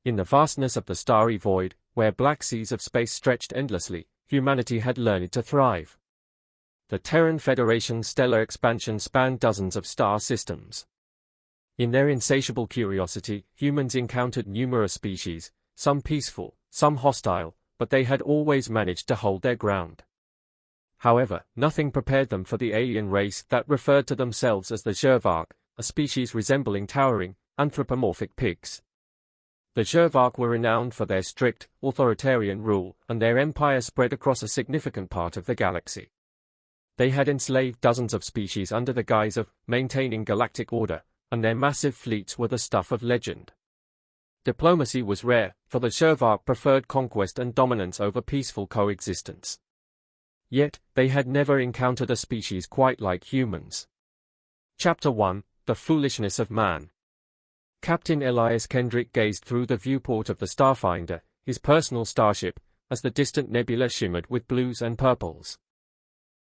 In the vastness of the starry void, where black seas of space stretched endlessly, humanity had learned to thrive. The Terran Federation's stellar expansion spanned dozens of star systems. In their insatiable curiosity, humans encountered numerous species, some peaceful, some hostile, but they had always managed to hold their ground. However, nothing prepared them for the alien race that referred to themselves as the HFY, a species resembling towering, anthropomorphic pigs. The HFY were renowned for their strict, authoritarian rule, and their empire spread across a significant part of the galaxy. They had enslaved dozens of species under the guise of maintaining galactic order, and their massive fleets were the stuff of legend. Diplomacy was rare, for the HFY preferred conquest and dominance over peaceful coexistence. Yet, they had never encountered a species quite like humans. Chapter 1: The Foolishness of Man. Captain Elias Kendrick gazed through the viewport of the Starfinder, his personal starship, as the distant nebula shimmered with blues and purples.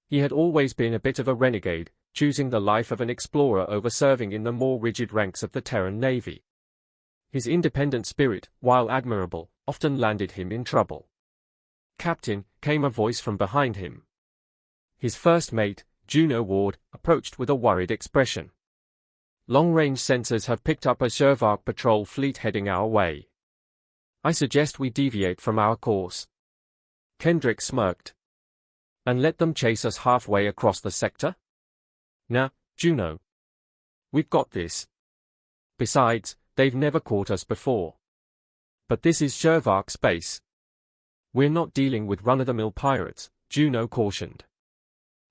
He had always been a bit of a renegade, choosing the life of an explorer over serving in the more rigid ranks of the Terran Navy. His independent spirit, while admirable, often landed him in trouble. "Captain," came a voice from behind him. His first mate, Juno Ward, approached with a worried expression. "Long-range sensors have picked up a HFY patrol fleet heading our way. I suggest we deviate from our course." Kendrick smirked. "And let them chase us halfway across the sector? Nah, Juno. We've got this. Besides, they've never caught us before. But this is HFY space. We're not dealing with run-of-the-mill pirates," Juno cautioned.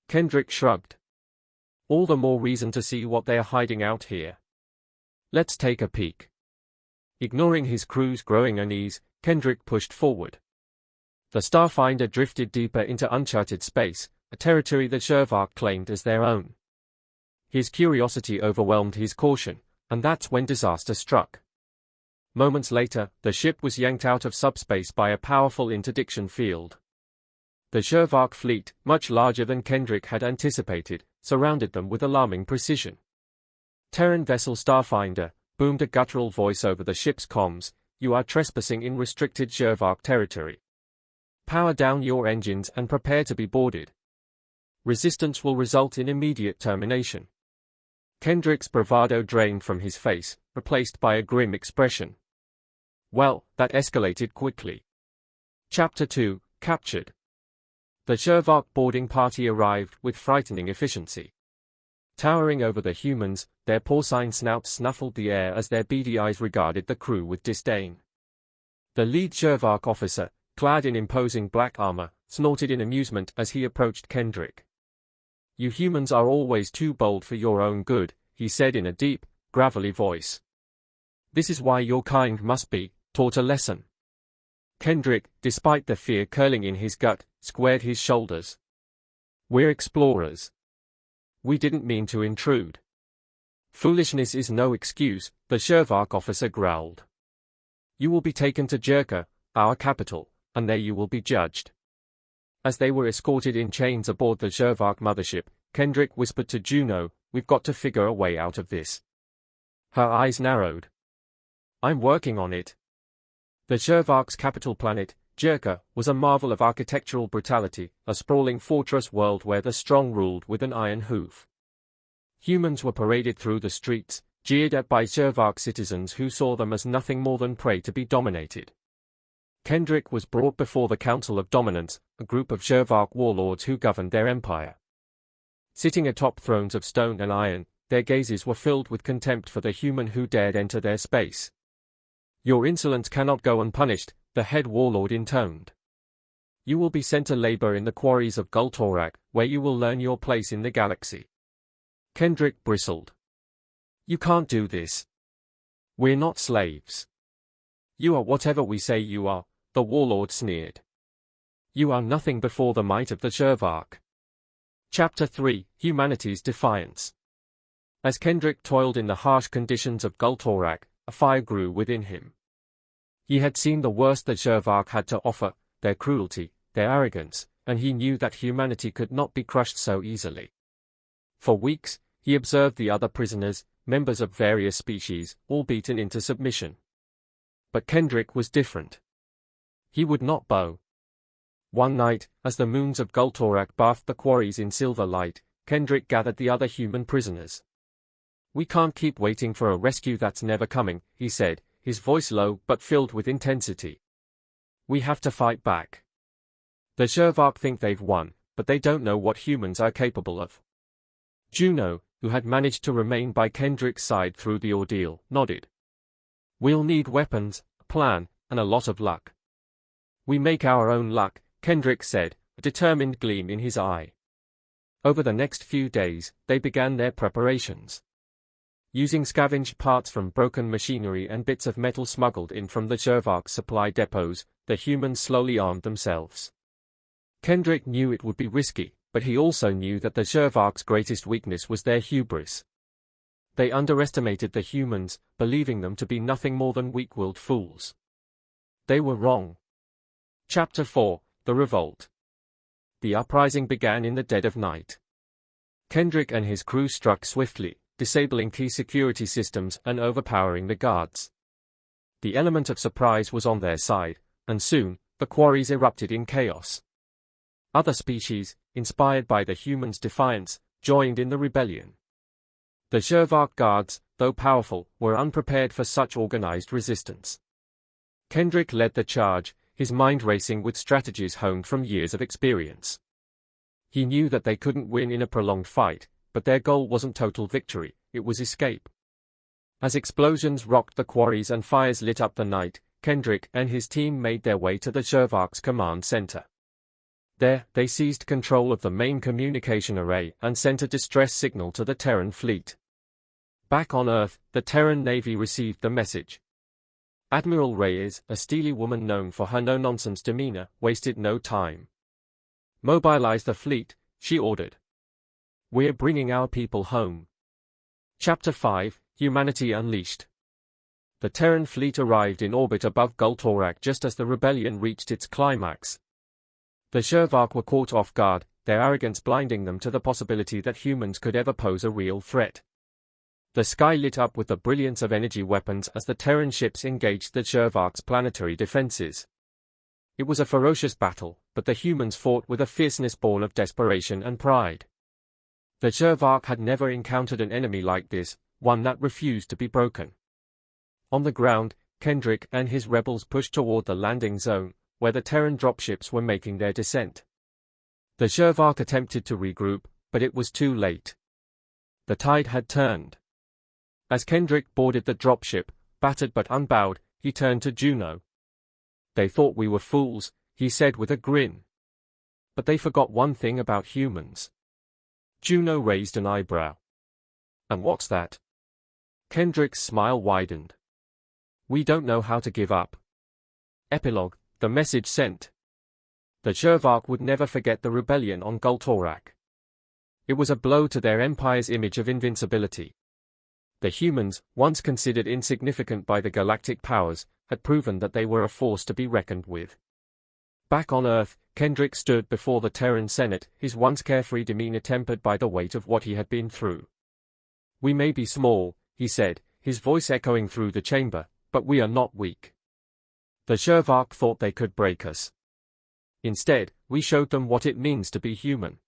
Kendrick shrugged. "All the more reason to see what they're hiding out here. Let's take a peek." Ignoring his crew's growing unease, Kendrick pushed forward. The Starfinder drifted deeper into uncharted space, a territory the HFY claimed as their own. His curiosity overwhelmed his caution, and that's when disaster struck. Moments later, the ship was yanked out of subspace by a powerful interdiction field. The HFY fleet, much larger than Kendrick had anticipated, surrounded them with alarming precision. "Terran vessel Starfinder," boomed a guttural voice over the ship's comms, "you are trespassing in restricted HFY territory. Power down your engines and prepare to be boarded. Resistance will result in immediate termination." Kendrick's bravado drained from his face, replaced by a grim expression. Well, that escalated quickly. Chapter 2: Captured. The HFY boarding party arrived with frightening efficiency. Towering over the humans, their porcine snouts snuffled the air as their beady eyes regarded the crew with disdain. The lead HFY officer, clad in imposing black armor, snorted in amusement as he approached Kendrick. "You humans are always too bold for your own good," he said in a deep, gravelly voice. "This is why your kind must be taught a lesson." Kendrick, despite the fear curling in his gut, squared his shoulders. "We're explorers. We didn't mean to intrude." "Foolishness is no excuse," the HFY officer growled. "You will be taken to Jerka, our capital, and there you will be judged." As they were escorted in chains aboard the HFY mothership, Kendrick whispered to Juno, "We've got to figure a way out of this." Her eyes narrowed. "I'm working on it." The HFY's capital planet, Jerka, was a marvel of architectural brutality, a sprawling fortress world where the strong ruled with an iron hoof. Humans were paraded through the streets, jeered at by HFY citizens who saw them as nothing more than prey to be dominated. Kendrick was brought before the Council of Dominance, a group of HFY warlords who governed their empire. Sitting atop thrones of stone and iron, their gazes were filled with contempt for the human who dared enter their space. "Your insolence cannot go unpunished," the head warlord intoned. "You will be sent to labor in the quarries of Gultorak, where you will learn your place in the galaxy." Kendrick bristled. "You can't do this. We're not slaves." "You are whatever we say you are," the warlord sneered. "You are nothing before the might of the HFY." Chapter 3: Humanity's Defiance. As Kendrick toiled in the harsh conditions of Gultorak, a fire grew within him. He had seen the worst that HFY had to offer, their cruelty, their arrogance, and he knew that humanity could not be crushed so easily. For weeks, he observed the other prisoners, members of various species, all beaten into submission. But Kendrick was different. He would not bow. One night, as the moons of Gultorak bathed the quarries in silver light, Kendrick gathered the other human prisoners. "We can't keep waiting for a rescue that's never coming," he said, his voice low but filled with intensity. "We have to fight back. The Shervark think they've won, but they don't know what humans are capable of." Juno, who had managed to remain by Kendrick's side through the ordeal, nodded. "We'll need weapons, a plan, and a lot of luck." "We make our own luck," Kendrick said, a determined gleam in his eye. Over the next few days, they began their preparations. Using scavenged parts from broken machinery and bits of metal smuggled in from the Shervark's supply depots, the humans slowly armed themselves. Kendrick knew it would be risky, but he also knew that the Shervark's greatest weakness was their hubris. They underestimated the humans, believing them to be nothing more than weak-willed fools. They were wrong. Chapter 4: The Revolt. The uprising began in the dead of night. Kendrick and his crew struck swiftly, disabling key security systems and overpowering the guards. The element of surprise was on their side, and soon, the quarries erupted in chaos. Other species, inspired by the humans' defiance, joined in the rebellion. The Shervark guards, though powerful, were unprepared for such organized resistance. Kendrick led the charge, his mind racing with strategies honed from years of experience. He knew that they couldn't win in a prolonged fight, but their goal wasn't total victory, it was escape. As explosions rocked the quarries and fires lit up the night, Kendrick and his team made their way to the Shervark's command center. There, they seized control of the main communication array and sent a distress signal to the Terran fleet. Back on Earth, the Terran Navy received the message. Admiral Reyes, a steely woman known for her no-nonsense demeanor, wasted no time. "Mobilize the fleet," she ordered. "We're bringing our people home." Chapter 5: Humanity Unleashed. The Terran fleet arrived in orbit above Gultorak just as the rebellion reached its climax. The Shervark were caught off guard, their arrogance blinding them to the possibility that humans could ever pose a real threat. The sky lit up with the brilliance of energy weapons as the Terran ships engaged the Shervark's planetary defenses. It was a ferocious battle, but the humans fought with a fierceness born of desperation and pride. The Shervark had never encountered an enemy like this, one that refused to be broken. On the ground, Kendrick and his rebels pushed toward the landing zone, where the Terran dropships were making their descent. The Shervark attempted to regroup, but it was too late. The tide had turned. As Kendrick boarded the dropship, battered but unbowed, he turned to Juno. "They thought we were fools," he said with a grin. "But they forgot one thing about humans." Juno raised an eyebrow. "And what's that?" Kendrick's smile widened. "We don't know how to give up." Epilogue: The message sent. The Shervark would never forget the rebellion on Gultorak. It was a blow to their empire's image of invincibility. The humans, once considered insignificant by the galactic powers, had proven that they were a force to be reckoned with. Back on Earth, Kendrick stood before the Terran Senate, his once carefree demeanor tempered by the weight of what he had been through. "We may be small," he said, his voice echoing through the chamber, "but we are not weak. The Shervark thought they could break us. Instead, we showed them what it means to be human.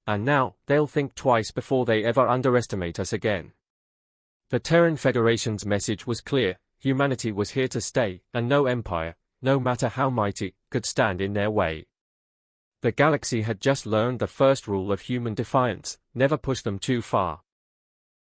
And now, they'll think twice before they ever underestimate us again." The Terran Federation's message was clear: humanity was here to stay, and no empire, no matter how mighty, could stand in their way. The galaxy had just learned the first rule of human defiance: never push them too far.